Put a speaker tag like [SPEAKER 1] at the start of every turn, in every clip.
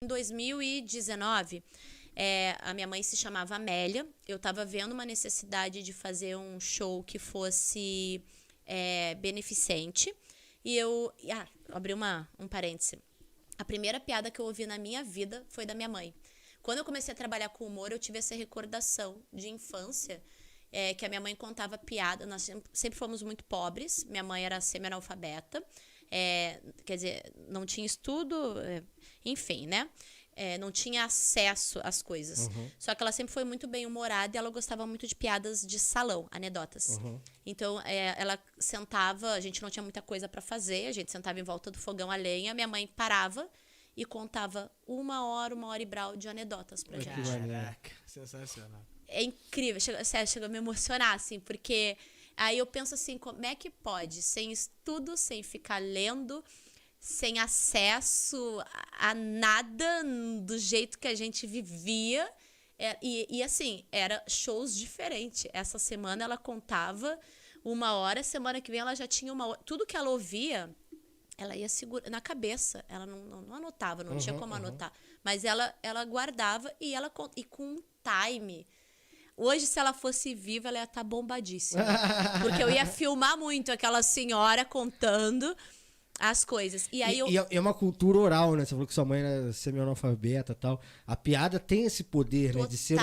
[SPEAKER 1] Em 2019, a minha mãe se chamava Amélia. Eu estava vendo uma necessidade de fazer um show que fosse beneficente. E eu... abri um parêntese. A primeira piada que eu ouvi na minha vida foi da minha mãe. Quando eu comecei a trabalhar com humor, eu tive essa recordação de infância, que a minha mãe contava piada. Nós sempre fomos muito pobres. Minha mãe era semi-analfabeta. Quer dizer, não tinha estudo, enfim, né? Não tinha acesso às coisas.
[SPEAKER 2] Uhum.
[SPEAKER 1] Só que ela sempre foi muito bem-humorada e ela gostava muito de piadas de salão, anedotas.
[SPEAKER 2] Uhum.
[SPEAKER 1] Então, ela sentava, a gente não tinha muita coisa para fazer, a gente sentava em volta do fogão a lenha, minha mãe parava e contava uma hora e brau de anedotas pra gente.
[SPEAKER 3] Caraca, sensacional.
[SPEAKER 1] É incrível, chega a me emocionar, assim, porque aí eu penso assim, como é que pode, sem estudo, sem ficar lendo, sem acesso a nada do jeito que a gente vivia, e assim, era shows diferentes. Essa semana ela contava uma hora, semana que vem ela já tinha uma hora. Tudo que ela ouvia, ela ia segura na cabeça, ela não anotava, não tinha como anotar, mas ela guardava e com um time. Hoje, se ela fosse viva, ela ia estar bombadíssima. Porque eu ia filmar muito aquela senhora contando as coisas. E aí
[SPEAKER 2] é uma cultura oral, né? Você falou que sua mãe era semi-analfabeta e tal. A piada tem esse poder, né? De ser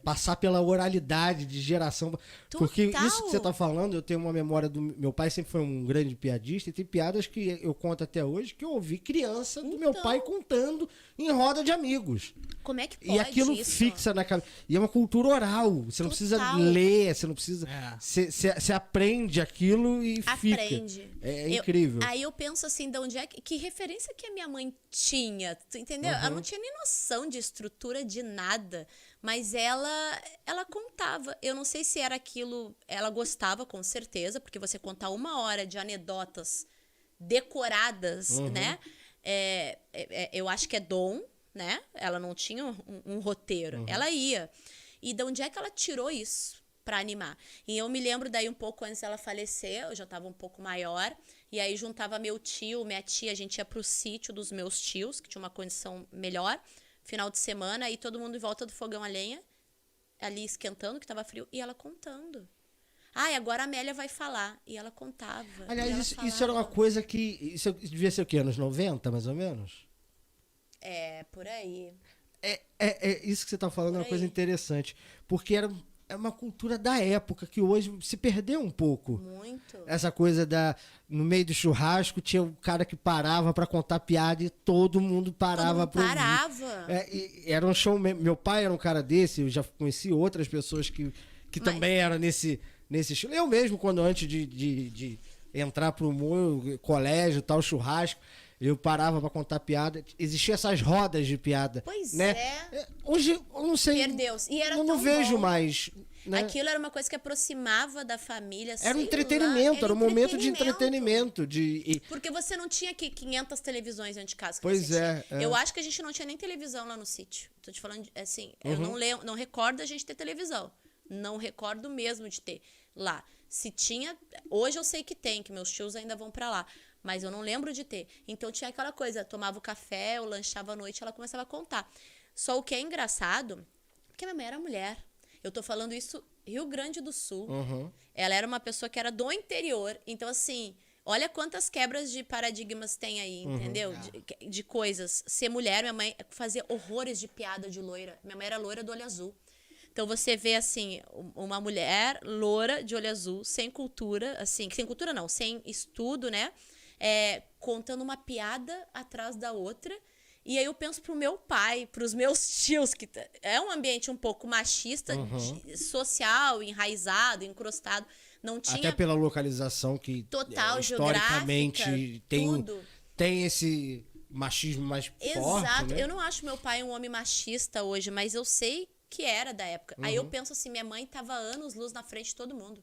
[SPEAKER 2] passar pela oralidade de geração. Porque isso que você tá falando, eu tenho uma memória do... Meu pai sempre foi um grande piadista e tem piadas que eu conto até hoje que eu ouvi criança do meu pai contando em roda de amigos.
[SPEAKER 1] Como é que pode
[SPEAKER 2] E aquilo
[SPEAKER 1] isso?
[SPEAKER 2] fixa na cabeça. E é uma cultura oral. Você não precisa ler, você não precisa... Você aprende aquilo e
[SPEAKER 1] aprende.
[SPEAKER 2] Fica. É incrível.
[SPEAKER 1] Aí eu penso assim, de onde que referência que a minha mãe tinha? Tu entendeu? Ela não tinha nem noção de estrutura de nada. Mas ela contava. Eu não sei se era aquilo... Ela gostava, com certeza, porque você contar uma hora de anedotas decoradas, né? Eu acho que é dom, né? Ela não tinha um roteiro. Ela ia. E de onde é que ela tirou isso para animar? E eu me lembro daí um pouco antes dela falecer, eu já estava um pouco maior, e aí juntava meu tio, minha tia, a gente ia pro sítio dos meus tios, que tinha uma condição melhor, final de semana, aí todo mundo em volta do fogão a lenha, ali esquentando, que estava frio, e ela contando. E agora a Amélia vai falar. E ela contava.
[SPEAKER 2] Aliás, isso era uma coisa que... Isso devia ser o quê? Anos 90, mais ou menos?
[SPEAKER 1] Por aí.
[SPEAKER 2] Isso que você está falando é uma coisa interessante. Porque é uma cultura da época que hoje se perdeu um pouco.
[SPEAKER 1] Muito.
[SPEAKER 2] Essa coisa no meio do churrasco tinha um cara que parava para contar piada e todo mundo parava para ouvir.
[SPEAKER 1] Parava.
[SPEAKER 2] Era um show. Meu pai era um cara desse, eu já conheci outras pessoas que também eram nesse show. Eu mesmo, quando antes de entrar pro meu colégio, tal, churrasco, eu parava para contar piada. Existiam essas rodas de piada.
[SPEAKER 1] Pois
[SPEAKER 2] né? Hoje, eu não sei.
[SPEAKER 1] Perdeu-se. E era
[SPEAKER 2] não vejo mais. Né?
[SPEAKER 1] Aquilo era uma coisa que aproximava da família.
[SPEAKER 2] Era um entretenimento, era um momento de entretenimento.
[SPEAKER 1] Porque você não tinha aqui 500 televisões dentro de casa.
[SPEAKER 2] Pois é.
[SPEAKER 1] Eu acho que a gente não tinha nem televisão lá no sítio. Tô te falando, assim, eu não recordo a gente ter televisão. Não recordo mesmo de ter lá. Se tinha... Hoje eu sei que tem, que meus tios ainda vão pra lá. Mas eu não lembro de ter. Então tinha aquela coisa, tomava o café, eu lanchava à noite, ela começava a contar. Só o que é engraçado, porque minha mãe era mulher. Eu tô falando isso Rio Grande do Sul. Ela era uma pessoa que era do interior. Então, assim, olha quantas quebras de paradigmas tem aí, entendeu? De coisas. Ser mulher, minha mãe fazia horrores de piada de loira. Minha mãe era loira do olho azul. Então você vê, assim, uma mulher loura de olho azul, sem cultura, assim, sem cultura não, sem estudo, né? Contando uma piada atrás da outra. E aí eu penso pro meu pai, pros meus tios, que é um ambiente um pouco machista, social, enraizado, encrostado. Não tinha...
[SPEAKER 2] Até pela localização que
[SPEAKER 1] total,
[SPEAKER 2] historicamente tem esse machismo mais forte.
[SPEAKER 1] Exato.
[SPEAKER 2] Né?
[SPEAKER 1] Eu não acho meu pai um homem machista hoje, mas eu sei que era da época. Aí eu penso assim, minha mãe tava anos-luz na frente de todo mundo,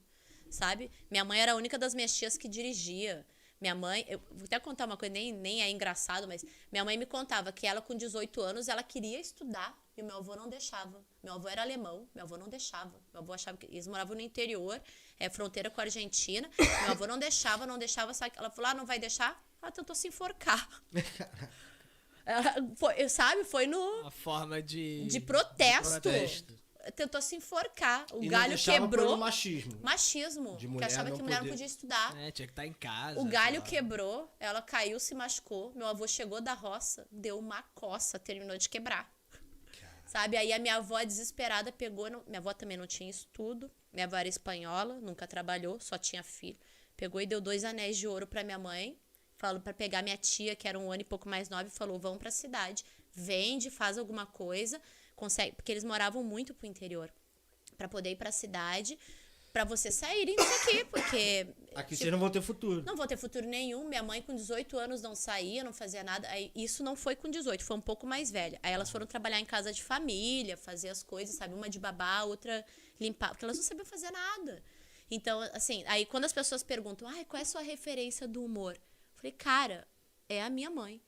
[SPEAKER 1] sabe? Minha mãe era a única das minhas tias que dirigia. Minha mãe, eu vou até contar uma coisa, nem é engraçado, mas minha mãe me contava que ela com 18 anos, ela queria estudar e o meu avô não deixava. Meu avô era alemão, meu avô não deixava. Meu avô achava que eles moravam no interior, fronteira com a Argentina. Meu avô não deixava, sabe? Ela falou, não vai deixar? Ela tentou se enforcar. Foi no...
[SPEAKER 3] Uma forma
[SPEAKER 1] de protesto. Tentou se enforcar. O galho quebrou.
[SPEAKER 2] Pelo machismo.
[SPEAKER 1] De mulher, que achava que mulher não podia estudar.
[SPEAKER 3] Tinha que estar em casa.
[SPEAKER 1] O galho quebrou, ela caiu, se machucou. Meu avô chegou da roça, deu uma coça, terminou de quebrar. Sabe? Aí a minha avó, desesperada, pegou... Minha avó também não tinha estudo. Minha avó era espanhola, nunca trabalhou, só tinha filho. Pegou e deu 2 anéis de ouro pra minha mãe. Falou pra pegar minha tia, que era 1 ano e pouco mais nova, e falou, vão pra cidade. Vende, faz alguma coisa. Consegue, porque eles moravam muito pro interior. Pra poder ir pra cidade, pra vocês saírem daqui, porque...
[SPEAKER 2] Aqui vocês não vão ter futuro.
[SPEAKER 1] Não vão ter futuro nenhum. Minha mãe com 18 anos não saía, não fazia nada. Aí, isso não foi com 18, foi um pouco mais velha. Aí elas foram trabalhar em casa de família, fazer as coisas, sabe? Uma de babá, outra limpar, porque elas não sabiam fazer nada. Então, assim, aí quando as pessoas perguntam, qual é a sua referência do humor? Eu falei, cara, é a minha mãe.